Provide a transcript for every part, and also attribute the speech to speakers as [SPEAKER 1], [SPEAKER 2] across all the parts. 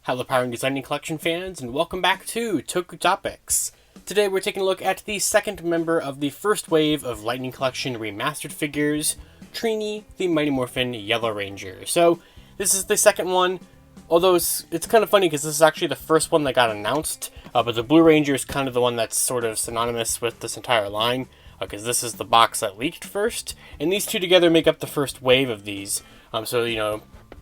[SPEAKER 1] Hello Power Rangers Lightning Collection fans, and welcome back to Toku Topics. Today we're taking a look at the second member of the first wave of Lightning Collection Remastered figures, Trini, the Mighty Morphin Yellow Ranger. So, this is the second one, although it's kind of funny because this is actually the first one that got announced, but the Blue Ranger is kind of the one that's sort of synonymous with this entire line, because this is the box that leaked first, and these two together make up the first wave of these,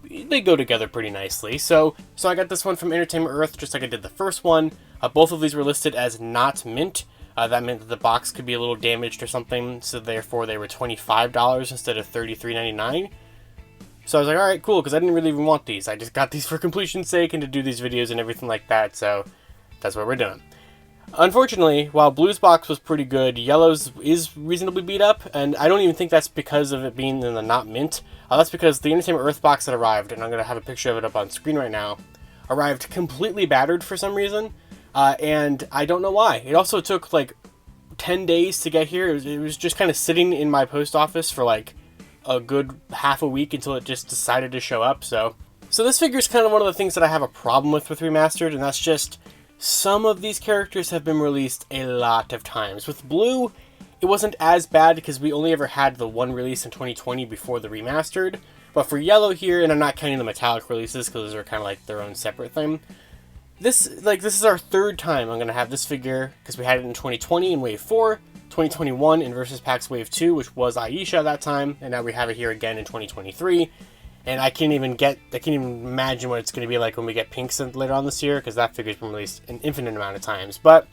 [SPEAKER 1] they go together pretty nicely. So I got this one from Entertainment Earth, just like I did the first one. Both of these were listed as not mint. That meant that the box could be a little damaged or something, so therefore they were $25 instead of $33.99. So I was like, alright, cool, because I didn't really even want these. I just got these for completion's sake and to do these videos and everything like that, so that's what we're doing. Unfortunately, while Blue's box was pretty good, Yellow's is reasonably beat up, and I don't even think that's because of it being in the not mint. That's because the Entertainment Earth box that arrived, and I'm going to have a picture of it up on screen right now, arrived completely battered for some reason, and I don't know why. It also took like 10 days to get here. It was just kind of sitting in my post office for like a good half a week until it just decided to show up, so this figure is kind of one of the things that I have a problem with Remastered, and that's just some of these characters have been released a lot of times. With Blue, it wasn't as bad because we only ever had the one release in 2020 before the Remastered. But for Yellow here, and I'm not counting the metallic releases because those are kind of like their own separate thing. This is our third time I'm going to have this figure, because we had it in 2020 in Wave 4, 2021 in Versus Packs Wave 2, which was Aisha at that time, and now we have it here again in 2023. And I can't even imagine what it's going to be like when we get Pinks later on this year, because that figure's been released an infinite amount of times. But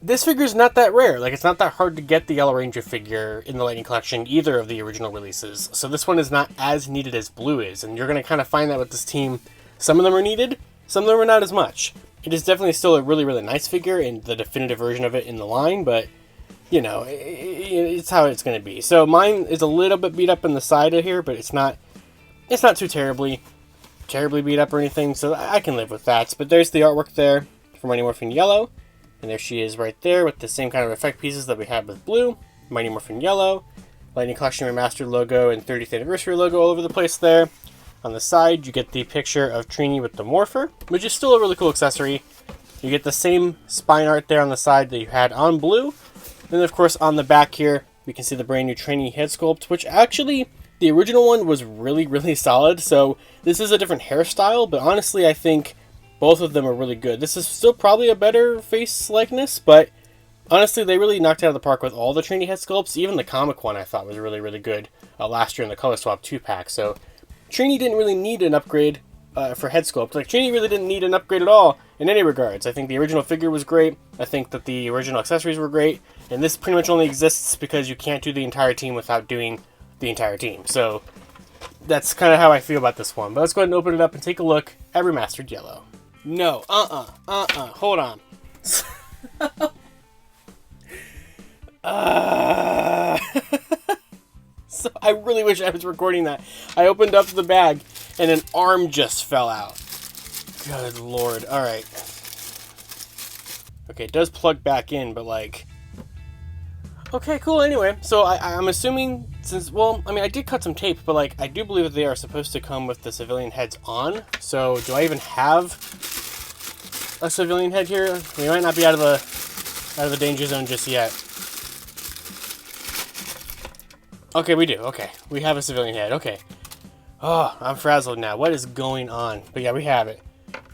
[SPEAKER 1] this figure's not that rare. Like, it's not that hard to get the Yellow Ranger figure in the Lightning Collection, either of the original releases. So this one is not as needed as Blue is, and you're going to kind of find that with this team. Some of them are needed, some of them are not as much. It is definitely still a really, really nice figure, in the definitive version of it in the line, but, you know, it's how it's going to be. So mine is a little bit beat up in the side of here, but it's not too terribly beat up or anything, so I can live with that. But there's the artwork there for Mighty Morphin Yellow, and there she is right there with the same kind of effect pieces that we had with Blue. Mighty Morphin Yellow, Lightning Collection Remastered logo and 30th Anniversary logo all over the place there. On the side, you get the picture of Trini with the Morpher, which is still a really cool accessory. You get the same spine art there on the side that you had on Blue. Then, of course, on the back here, we can see the brand new Trini head sculpt, which actually, the original one was really, really solid, so this is a different hairstyle, but honestly I think both of them are really good. This is still probably a better face likeness, but honestly they really knocked it out of the park with all the Trini head sculpts. Even the comic one I thought was really, really good last year in the Color Swap 2-pack, so Trini didn't really need an upgrade for head sculpt. Like, Trini really didn't need an upgrade at all in any regards. I think the original figure was great, I think that the original accessories were great, and this pretty much only exists because you can't do the entire team without doing the entire team. So that's kind of how I feel about this one. But let's go ahead and open it up and take a look at Remastered Yellow. No, hold on. So I really wish I was recording that. I opened up the bag and an arm just fell out. Good lord. Alright. Okay, it does plug back in, but like... Okay, cool, anyway. So I'm assuming, I did cut some tape, but like, I do believe that they are supposed to come with the civilian heads on. So do I even have a civilian head here? We might not be out of the danger zone just yet. Okay, we do. Okay, we have a civilian head. Okay. Oh, I'm frazzled now. What is going on? But yeah, we have it.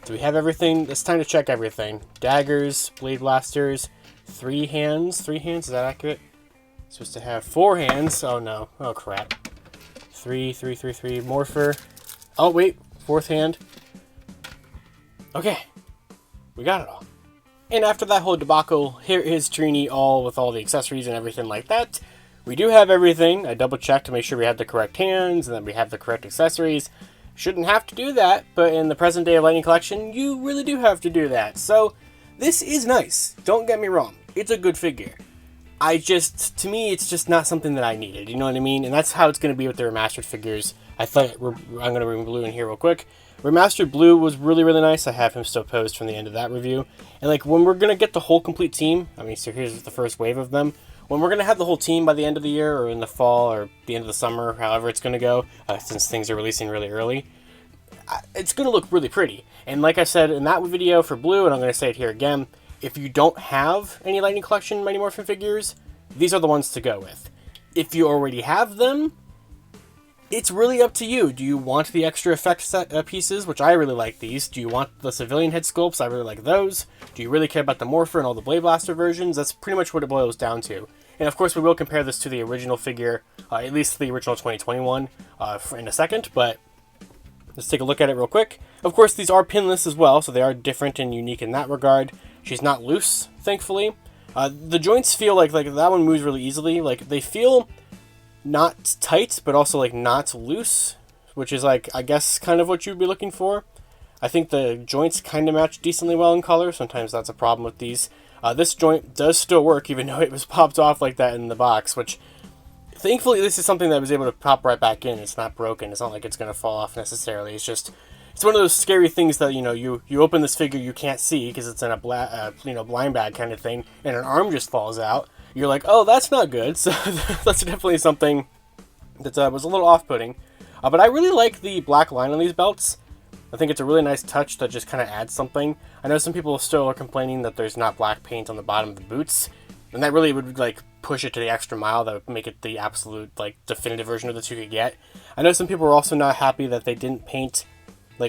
[SPEAKER 1] Do we have everything? It's time to check everything. Daggers, blade blasters, 3 hands. 3 hands, is that accurate? Supposed to have 4 hands. Oh no. Oh crap. 3, Morpher. Oh wait, 4th hand. Okay. We got it all. And after that whole debacle, here is Trini all with all the accessories and everything like that. We do have everything. I double checked to make sure we have the correct hands and that we have the correct accessories. Shouldn't have to do that, but in the present day of Lightning Collection, you really do have to do that. So, this is nice. Don't get me wrong. It's a good figure. To me, it's just not something that I needed, you know what I mean? And that's how it's going to be with the Remastered figures. I'm going to bring Blue in here real quick. Remastered Blue was really, really nice. I have him still posed from the end of that review. And like, when we're going to get the whole complete team, so here's the first wave of them. When we're going to have the whole team by the end of the year, or in the fall, or the end of the summer, however it's going to go, since things are releasing really early, it's going to look really pretty. And like I said in that video for Blue, and I'm going to say it here again, if you don't have any Lightning Collection Mighty Morphin figures, these are the ones to go with. If you already have them, it's really up to you. Do you want the extra effect set, pieces, which I really like these? Do you want the civilian head sculpts? I really like those. Do you really care about the Morpher and all the Blade Blaster versions? That's pretty much what it boils down to. And of course, we will compare this to the original figure, at least the original 2021, in a second, but let's take a look at it real quick. Of course, these are pinless as well, so they are different and unique in that regard. She's not loose, thankfully. The joints feel like that one moves really easily. Like, they feel not tight, but also like not loose, which is like, I guess, kind of what you'd be looking for. I think the joints kind of match decently well in color. Sometimes that's a problem with these. This joint does still work, even though it was popped off like that in the box, which thankfully this is something that was able to pop right back in. It's not broken. It's not like it's going to fall off necessarily. It's just, it's one of those scary things that, you open this figure, you can't see because it's in a blind bag kind of thing, and an arm just falls out. You're like, oh, that's not good. So that's definitely something that was a little off-putting. But I really like the black line on these belts. I think it's a really nice touch that just kind of adds something. I know some people still are complaining that there's not black paint on the bottom of the boots, and that really would push it to the extra mile. That would make it the absolute definitive version of the two you could get. I know some people are also not happy that they didn't paint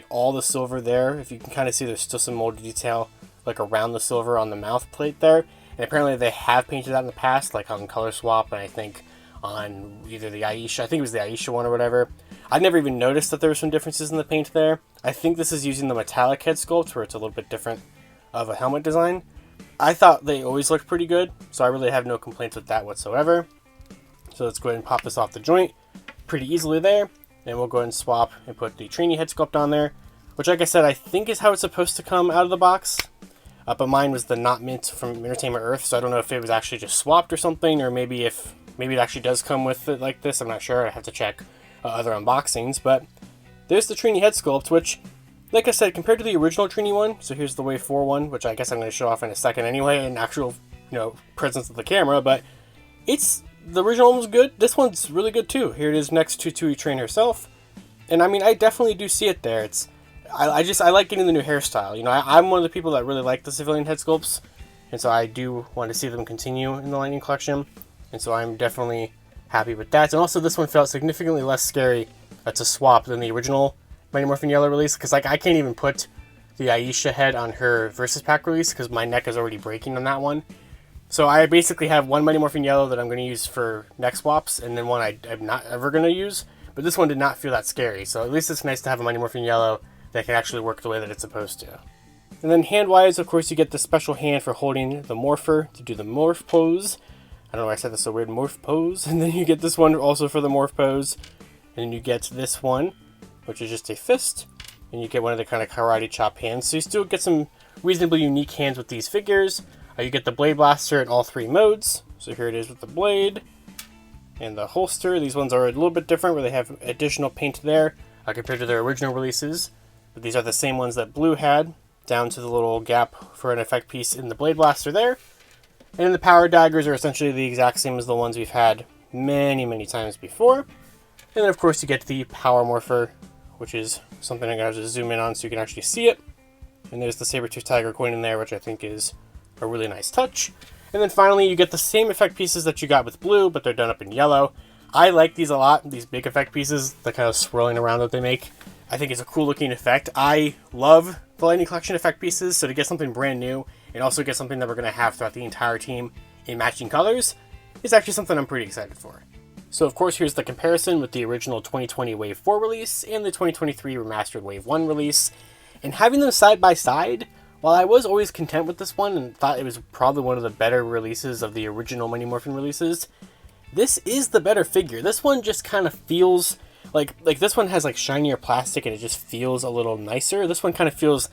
[SPEAKER 1] all the silver there. If you can kind of see, there's still some molded detail around the silver on the mouth plate there. And apparently they have painted that in the past, on Color Swap, and I think on either the Aisha, I think it was the Aisha one or whatever. I never even noticed that there were some differences in the paint there. I think this is using the metallic head sculpt, where it's a little bit different of a helmet design. I thought they always looked pretty good, so I really have no complaints with that whatsoever. So let's go ahead and pop this off the joint pretty easily there. And we'll go ahead and swap and put the Trini head sculpt on there, which, like I said, I think is how it's supposed to come out of the box. But mine was the Not Mint from Entertainment Earth, so I don't know if it was actually just swapped or something, or maybe it actually does come with it like this. I'm not sure. I have to check other unboxings. But there's the Trini head sculpt, which, like I said, compared to the original Trini one, so here's the Wave 4 one, which I guess I'm going to show off in a second anyway, in actual, presence of the camera, but the original one was good. This one's really good too. Here it is next to Tui Train herself. And I mean, I definitely do see it there. I like getting the new hairstyle. I'm one of the people that really like the civilian head sculpts, and so I do want to see them continue in the Lightning Collection, and so I'm definitely happy with that. And also, this one felt significantly less scary to swap than the original Mighty Morphin Yellow release, because I can't even put the Aisha head on her Versus Pack release because my neck is already breaking on that one. So I basically have one Mighty Morphin Yellow that I'm going to use for neck swaps, and then one I'm not ever going to use. But this one did not feel that scary, so at least it's nice to have a Mighty Morphin Yellow that can actually work the way that it's supposed to. And then hand-wise, of course, you get the special hand for holding the Morpher to do the Morph pose. I don't know why I said that's so weird, Morph pose. And then you get this one also for the Morph pose. And then you get this one, which is just a fist. And you get one of the kind of karate chop hands. So you still get some reasonably unique hands with these figures. You get the Blade Blaster in all three modes. So here it is with the blade and the holster. These ones are a little bit different, where they have additional paint there compared to their original releases. But these are the same ones that Blue had, down to the little gap for an effect piece in the Blade Blaster there. And then the power daggers are essentially the exact same as the ones we've had many, many times before. And then, of course, you get the Power Morpher, which is something I'm going to have to zoom in on so you can actually see it. And there's the Saber-Tooth Tiger coin in there, which I think is a really nice touch. And then finally, you get the same effect pieces that you got with Blue, but they're done up in yellow. I like these a lot, these big effect pieces, the kind of swirling around that they make. I think it's a cool looking effect. I love the Lightning Collection effect pieces, so to get something brand new and also get something that we're going to have throughout the entire team in matching colors is actually something I'm pretty excited for. So of course, here's the comparison with the original 2020 Wave 4 release and the 2023 Remastered Wave 1 release. And having them side by side, while I was always content with this one and thought it was probably one of the better releases of the original Mighty Morphin releases, this is the better figure. This one just kind of feels like this one has shinier plastic and it just feels a little nicer. This one kind of feels,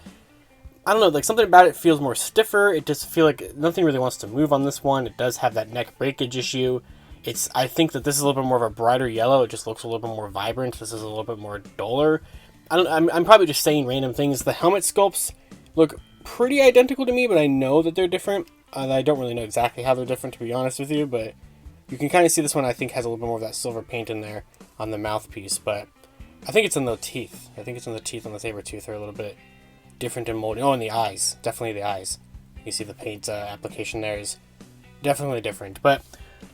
[SPEAKER 1] I don't know, something about it feels more stiffer. It just feels like nothing really wants to move on this one. It does have that neck breakage issue. I think that this is a little bit more of a brighter yellow. It just looks a little bit more vibrant. This is a little bit more duller. I'm probably just saying random things. The helmet sculpts look pretty identical to me, but I know that they're different. I don't really know exactly how they're different, to be honest with you, but you can kind of see this one, I think, has a little bit more of that silver paint in there on the mouthpiece. But I think it's in the teeth. I think it's in the teeth on the saber tooth are a little bit different in molding. Oh, and the eyes. Definitely the eyes. You see the paint application there is definitely different. But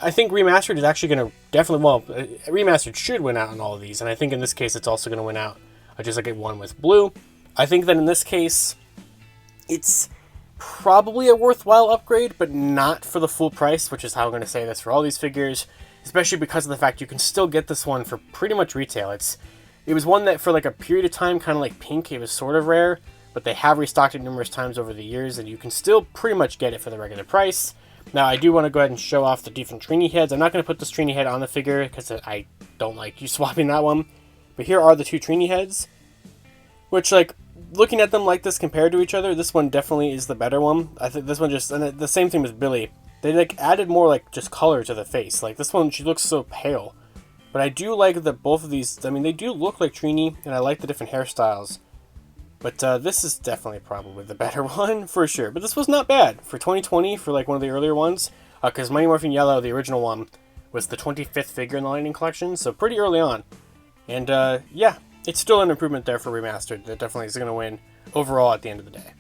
[SPEAKER 1] I think Remastered is actually going to definitely, well, Remastered should win out on all of these. And I think in this case, it's also going to win out just like it won with Blue. I think that in this case, it's probably a worthwhile upgrade, but not for the full price, which is how I'm going to say this for all these figures, especially because of the fact you can still get this one for pretty much retail. It was one that for like a period of time, kind of like Pink, it was sort of rare, but they have restocked it numerous times over the years, and you can still pretty much get it for the regular price. Now, I do want to go ahead and show off the different Trini heads. I'm not going to put this Trini head on the figure because I don't like you swapping that one. But here are the two Trini heads, which, like, looking at them like this compared to each other, this one definitely is the better one. I think this one just, and the same thing with Billy. They, like, added more, like, just color to the face. Like, this one, she looks so pale. But I do like that both of these, I mean, they do look like Trini, and I like the different hairstyles. But this is definitely probably the better one, for sure. But this was not bad for 2020, for, like, one of the earlier ones. Because Mighty Morphin Yellow, the original one, was the 25th figure in the Lightning Collection, so pretty early on. And, yeah, it's still an improvement there for Remastered. That definitely is going to win overall at the end of the day.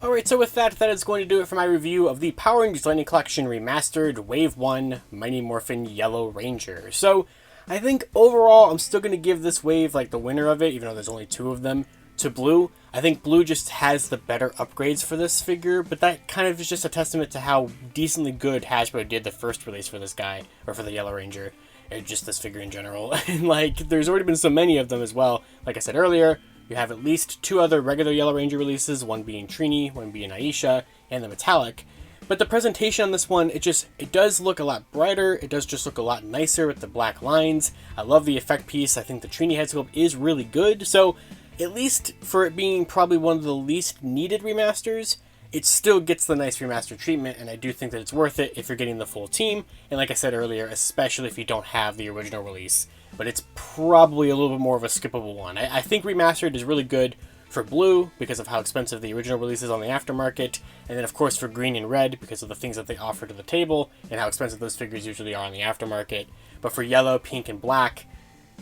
[SPEAKER 1] Alright, so with that is going to do it for my review of the Power Rangers Lightning Collection Remastered Wave 1 Mighty Morphin Yellow Ranger. So, I think overall, I'm still going to give this wave, like, the winner of it, even though there's only two of them, to Blue. I think Blue just has the better upgrades for this figure, but that kind of is just a testament to how decently good Hasbro did the first release for this guy, or for the Yellow Ranger, and just this figure in general. And, like, there's already been so many of them as well. Like I said earlier, you have at least two other regular Yellow Ranger releases, one being Trini, one being Aisha, and the Metallic. But the presentation on this one, it does look a lot brighter, it does just look a lot nicer with the black lines. I love the effect piece, I think the Trini head sculpt is really good, so at least for it being probably one of the least needed remasters, it still gets the nice remaster treatment, and I do think that it's worth it if you're getting the full team, and like I said earlier, especially if you don't have the original release. But it's probably a little bit more of a skippable one. I think Remastered is really good for Blue because of how expensive the original release is on the aftermarket, and then of course for Green and Red because of the things that they offer to the table and how expensive those figures usually are on the aftermarket. But for Yellow, Pink, and Black,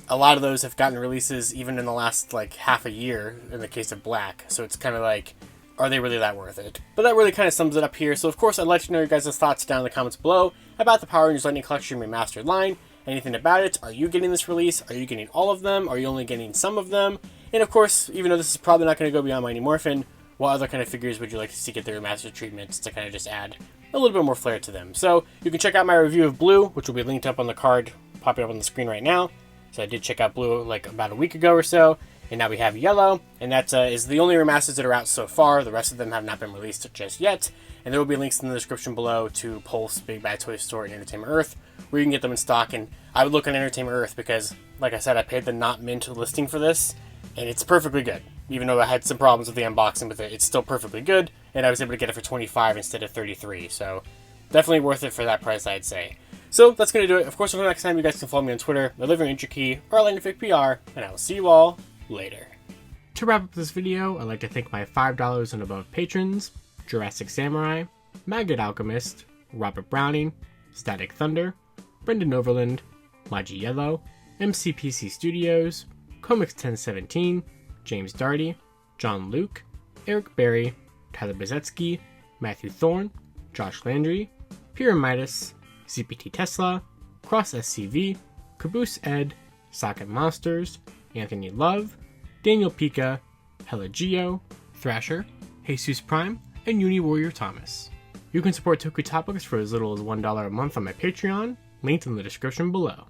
[SPEAKER 1] a lot of those have gotten releases even in the last like half a year in the case of Black, so it's kind of like, are they really that worth it? But that really kind of sums it up here. So of course I'd like to know your guys' thoughts down in the comments below about the Power Rangers Lightning Collection Remastered line. Anything about it? Are you getting this release? Are you getting all of them? Are you only getting some of them? And of course, even though this is probably not going to go beyond Mighty Morphin, what other kind of figures would you like to see get their remastered treatments to kind of just add a little bit more flair to them? So you can check out my review of Blue, which will be linked up on the card, popping up on the screen right now. So I did check out Blue like about a week ago or so, and now we have Yellow, and that is the only remasters that are out so far. The rest of them have not been released just yet, and there will be links in the description below to Pulse, Big Bad Toy Store, and Entertainment Earth, where you can get them in stock. And I would look on Entertainment Earth because, like I said, I paid the not mint listing for this, and it's perfectly good. Even though I had some problems with the unboxing with it, it's still perfectly good, and I was able to get it for $25 instead of $33, so definitely worth it for that price, I'd say. So that's going to do it. Of course, until next time, you guys can follow me on Twitter, TheLivingRangerKey, or LightningFigPR, and I will see you all later. To wrap up this video, I'd like to thank my $5 and above patrons: Jurassic Samurai, Maggot Alchemist, Robert Browning, Static Thunder, Brendan Overland, Maji Yellow, MCPC Studios, Comics 1017, James Darty, John Luke, Eric Berry, Tyler Bezetsky, Matthew Thorne, Josh Landry, Pyramidus, CPT Tesla, Cross SCV, Caboose Ed, Socket Monsters, Anthony Love, Daniel Pika, Hella Geo, Thrasher, Jesus Prime, and Uni Warrior Thomas. You can support Toku Topics for as little as $1 a month on my Patreon, linked in the description below.